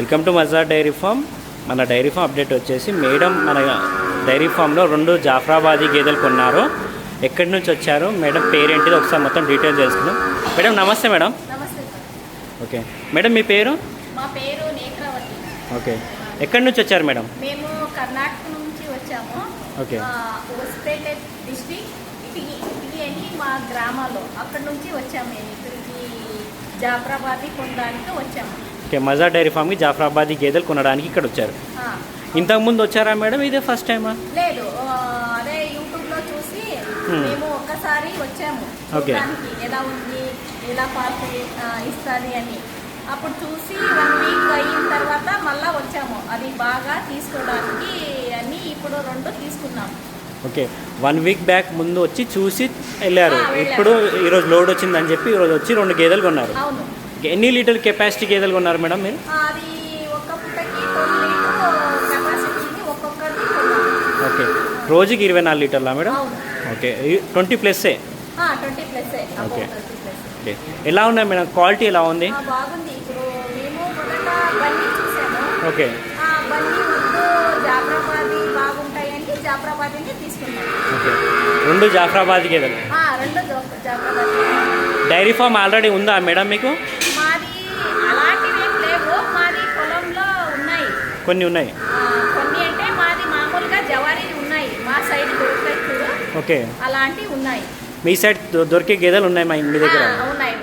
Welcome to Mazhar dairy farm. మన dairy farm update వచ్చేసి madam మన డైరీ ఫామ్లో 2 జాఫ్రాబాదీ గేదెలు కొన్నారు. ఎక్కడి నుంచి వచ్చారు మేడం, పేరేంటిది ఒకసారి మొత్తం డీటెయిల్స్ తెలుసుకుందాం. మేడం నమస్తే మేడం. నమస్తే. ఓకే మేడం, మీ పేరు? మా పేరు నేత్రవతి. ఓకే, ఎక్కడి నుంచి వచ్చారు మేడం? మేము కర్ణాటక నుంచి వచ్చాము. ఓకే, హోస్పేట డిస్ట్రిక్ట్ ఇటిగి అని మా గ్రామాల్లో అక్కడ నుంచి వచ్చాము. మేము ఇక్కడికి జాఫ్రాబాదీ కొనడానికి వచ్చాము. ఓకే, మజార్ డైరీ ఫామ్కి జాఫ్రాబాదీ గేదెలు కొనడానికి ఇక్కడ వచ్చారు. ఇంతకుముందు వచ్చారా మేడం, ఇదే ఫస్ట్ టైమా? లేదు, అదే యూట్యూబ్లో చూసి మేము ఒక్కసారి వచ్చాము చూడడానికి ఎలా ఉంది, ఎలా పాలు ఇస్తుంది అని. అప్పుడు చూసి 1 వీక్ అయిన తర్వాత మళ్ళీ వచ్చాము అది బాగా తీసుకోవడానికి అని. ఇప్పుడు 2 తీసుకున్నాము. ఓకే, 1 వీక్ బ్యాక్ ముందు వచ్చి చూసి వెళ్ళారు. ఇప్పుడు ఈరోజు లోడ్ వచ్చిందని చెప్పి ఈరోజు వచ్చి 2 గేదెలు కొన్నారు. అవును. ఎన్ని లీటర్ కెపాసిటీ గేదెలు కొన్నారు మేడం మీరు? అది ఒక్క పుట్టకి 10 లీటర్ కెపాసిటీ ఒక్కొక్కటి కొన్నాము. ఓకే, రోజుకి 24 లీటర్లా మేడం? అవును. ఓకే, 20 ప్లస్సే. 20+. ఓకే. ఓకే, ఎలా ఉన్నాయి మేడం, క్వాలిటీ ఎలా ఉంది? బాగుంది. ఇప్పుడు మేము మొదట బన్నీ చూసాము. ఓకే, బన్నీ వద్దు జాఫ్రాబాదీ బాగుంటాయని జాఫ్రాబాదీని తీసుకున్నాము. ఓకే, 2 జాఫ్రాబాదీ గేదెలు. 2 జాఫ్రాబాదీ. డైరీ ఫామ్ ఆల్రెడీ ఉందా మేడం మీకు? మాది అలాంటివి ఏం లేవు, మాది పొలంలో ఉన్నాయి. కొన్ని ఉన్నాయి. కొన్ని అంటే మాది మామూలుగా జవారీ ఉన్నాయి, మా సైడ్ దొరుకుతాయి చూడు. ఓకే, అలాంటివి ఉన్నాయి. మీ సైడ్ దొరికే గేదెలు ఉన్నాయి మీ దగ్గర? ఉన్నాయి.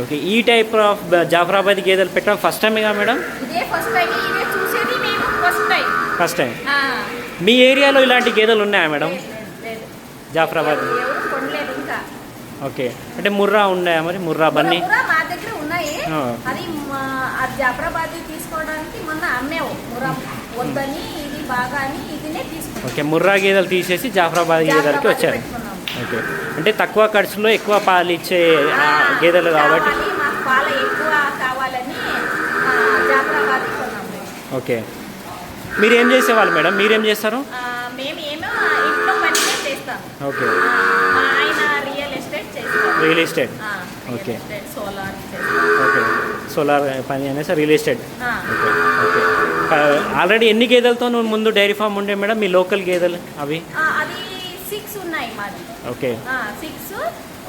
ఓకే, ఈ టైప్ ఆఫ్ జాఫ్రాబాదీ గేదెలు పెట్టడం ఫస్ట్ టైమేగా మేడం? ఇదే ఫస్ట్ టైం, ఇదే చూసేది మేము ఫస్ట్ టైం. మీ ఏరియాలో ఇలాంటి గేదెలు ఉన్నాయా మేడం? లేదు, జాఫ్రాబాదీ ఎవరు కొనలేదు ఇంకా. ఓకే, అంటే ముర్రా ఉన్నాయా మరి? ముర్రా బన్నీ మా దగ్గర ఉన్నాయి. అది జాఫ్రాబాదీ తీసుకోవడానికి మొన్న అమ్మేవు. ముర్రా వద్దని ఇది బాగా అని ఇదినే తీసుకున్నాం. ఓకే, ముర్రా గేదెలు తీసేసి జాఫ్రాబాదీ గేదెలకి వచ్చారు. ఓకే, అంటే తక్కువ ఖర్చులో ఎక్కువ పాలు ఇచ్చే గేదెలు కాబట్టి మాకు పాలు ఎక్కువ కావాలని జాఫ్రాబాదీ కొన్నాము. ఓకే, మీరు ఏం చేసేవాళ్ళు మేడం? మీరేం చేస్తారు? మేము ఏమో ఇంట్లో పని చేస్తాం. ఓకే, ఆయన రియల్ ఎస్టేట్ చేస్తాం. Real estate. Okay, solar. Okay, solar పని అనేసి real estate. Okay, okay, already ఎన్ని గేదెలతో ముందు డైరీ ఫామ్ ఉండే మేడం మీ లోకల్ గేదెలు? అవి అది 6 ఉన్నాయి మాది. ఓకే, 6,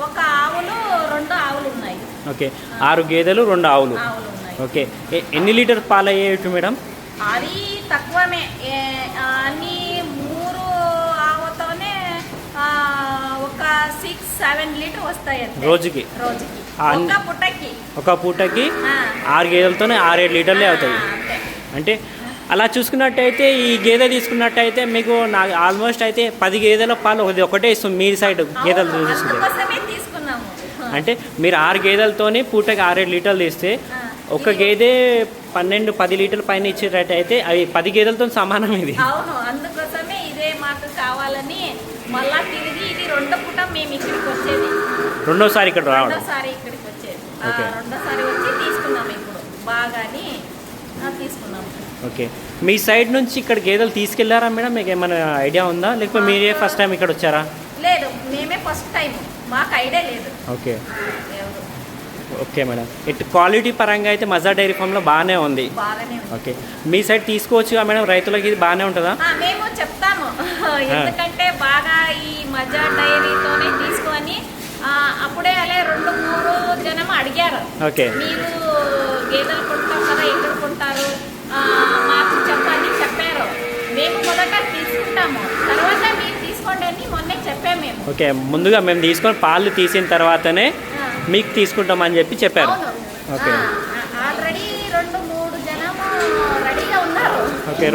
ఒక ఆవులు 2 ఆవులు ఉన్నాయి. ఓకే, 6 గేదెలు 2 ఆవులు. ఉన్నాయి. ఓకే, ఎన్ని లీటర్ పాలు అయ్యేవి మేడం? అది తక్కువమే. అన్ని 3 ఆవుతోనే ఒక 6-7 లీటర్ వస్తాయి రోజుకి. ఒక పూటకి 6 గేదెలతోనే 6-7 లీటర్లే అవుతాయి. అంటే అలా చూసుకున్నట్టయితే ఈ గేదె తీసుకున్నట్టయితే మీకు ఆల్మోస్ట్ అయితే 10 గేదెల పాలు ఒకటే ఇస్తుంది మీ సైడ్ గేదెలు చూసుకుంటే. అంటే మీరు 6 గేదెలతోనే పూటకి 6-7 లీటర్లు ఇస్తే ఒక గేదె 12-10 లీటర్ల పైన ఇచ్చేటట్టయితే అవి 10 గేదెలతో సమానం. ఇది అవును, అందుకోసమే ఇదే మాకు కావాలని మళ్ళా తిరిగి ఇది 2 పూట మేము ఇక్కడికి వచ్చేది. రెండోసారి ఇక్కడ రావడం. రెండోసారి ఇక్కడికి వచ్చేది. రెండోసారి వచ్చి తీసుకున్నాము. ఇప్పుడు బాగాని తీసుకున్నాము. ఓకే, మీ సైడ్ నుంచి ఇక్కడ గేదెలు తీసుకెళ్లారా మేడం? మీకు ఏమైనా ఐడియా ఉందా, లేకపోతే మీరే ఫస్ట్ టైం ఇక్కడ వచ్చారా? లేదు, మేమే ఫస్ట్ టైం, మాకు ఐడియా లేదు. Okay, okay madam. ఇటు క్వాలిటీ పరంగా అయితే మజార్ డైరీ ఫామ్లో బాగానే ఉంది. ఓకే, మీ సైడ్ తీసుకోవచ్చు మేడం, రైతులకి ఇది బాగానే ఉంటుందా? మేము చెప్తాము, ఎందుకంటే బాగా ఈ మజార్ డైరీతోనే తీసుకొని అప్పుడే అలా 2-3 జనం అడిగారు. ఓకే, మీరు గేదెలు కొంటాం కదా, ఎక్కడ కొంటారు మాకు చెప్పని చెప్పారు. మేము మొదట తీసుకుంటాము, తర్వాత మీరు తీసుకోండి అని మొన్నే చెప్పాము మేము. ఓకే, ముందుగా మేము తీసుకొని పాలు తీసిన తర్వాతనే మీకు తీసుకుంటామని చెప్పారు. ఓకే, ఆల్రెడీ 2-3 జనం రెడీగా ఉన్నారు. ఓకే,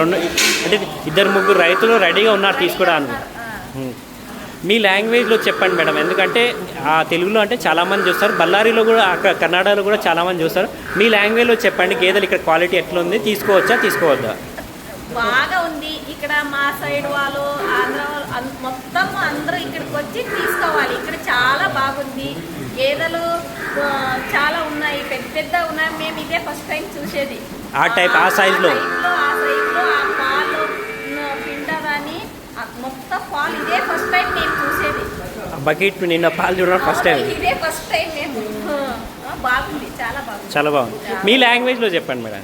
అంటే 2-3 రైతులు రెడీగా ఉన్నారు తీసుకోవడానికి. మీ లాంగ్వేజ్లో చెప్పండి మేడం, ఎందుకంటే తెలుగులో అంటే చాలామంది చూస్తారు, బళ్ళారిలో కూడా కర్ణాటకలో కూడా చాలామంది చూస్తారు. మీ లాంగ్వేజ్లో చెప్పండి, గేదెలు ఇక్కడ క్వాలిటీ ఎట్లా ఉంది, తీసుకోవచ్చా తీసుకోవద్దా? బాగా ఉంది ఇక్కడ. మా సైడ్ వాళ్ళు ఆంధ్ర మొత్తం అందరూ ఇక్కడికి వచ్చి తీసుకోవాలి. ఇక్కడ చాలా బాగుంది, గేదెలు చాలా ఉన్నాయి, పెద్ద ఉన్నాయి. మేము ఇదే ఫస్ట్ టైం చూసేది. ఆ సైజులో ఆ పాలు పిండదని మొత్తం పాలు ఇదే ఫస్ట్ టైం నేను చూసేది. బకెట్ నిన్న పాలు చూడడం ఫస్ట్ టైం. ఇదే ఫస్ట్ టైం మేము. బాగుంది, చాలా బాగుంది. చాలా బాగుంది. మీ లాంగ్వేజ్లో చెప్పండి మేడం.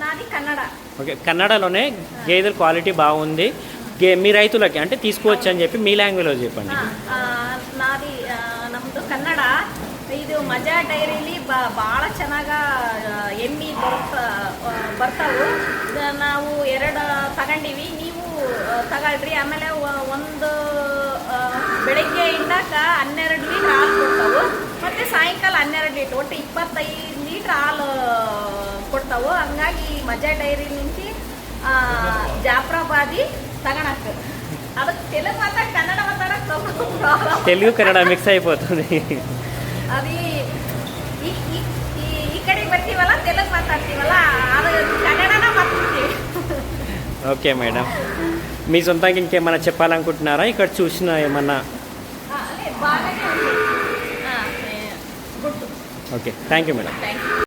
నాది కన్నడ. ఓకే, కన్నడలోనే గేదెల క్వాలిటీ బాగుంది, మీ రైతులకి అంటే తీసుకోవచ్చు అని చెప్పి మీ లాంగ్వేజ్లో చెప్పండి. ನಾದಿ ನಮ್ಮದು ಕನ್ನಡ. ಇದು ಮಜಾ ಡೈರಿಲಿ ಭಾಳ ಚೆನ್ನಾಗಿ ಎಮ್ಮಿ ಬರ್ತಾವು. ನಾವು 2 ತಗೊಂಡಿವಿ, ನೀವು ತಗೊಳ್ರಿ. ಆಮೇಲೆ ಒಂದು ಬೆಳಗ್ಗೆಯಿಂದ 12 ಲೀಟ್ರ್ ಹಾಲು ಕೊಡ್ತಾವು, ಮತ್ತು ಸಾಯಂಕಾಲ 12 ಲೀಟ್ರ್, ಒಟ್ಟು 25 ಲೀಟ್ರ್ ಹಾಲು ಕೊಡ್ತಾವು. ಹಂಗಾಗಿ ಮಜಾ ಡೈರಿ నుంచి ಜಾಫ್ರಾಬಾದಿ ತಗೊಳಕ್ಕೆ ಅದಕ್ಕೆ తెలుగు మాట్లాడి కన్నడ మాట్లాడక తెలుగు కన్నడ మిక్స్ అయిపోతుంది. అది ఇక్కడికి ಬರ್ತೀವಲ್ಲ తెలుగు మాట్లాಡ್ತೀವಲ್ಲ ಅದು కన్నడನ మాట్లాಡ್ತೀವಿ. ఓకే మేడం, మీ సొంతంగా ఇంకేమైనా చెప్పాలనుకుంటున్నారా? ఇక్కడ చూసిన ఏమన్నా? బాగానే ఉంది. Good. Okay, thank you madam. Thank you.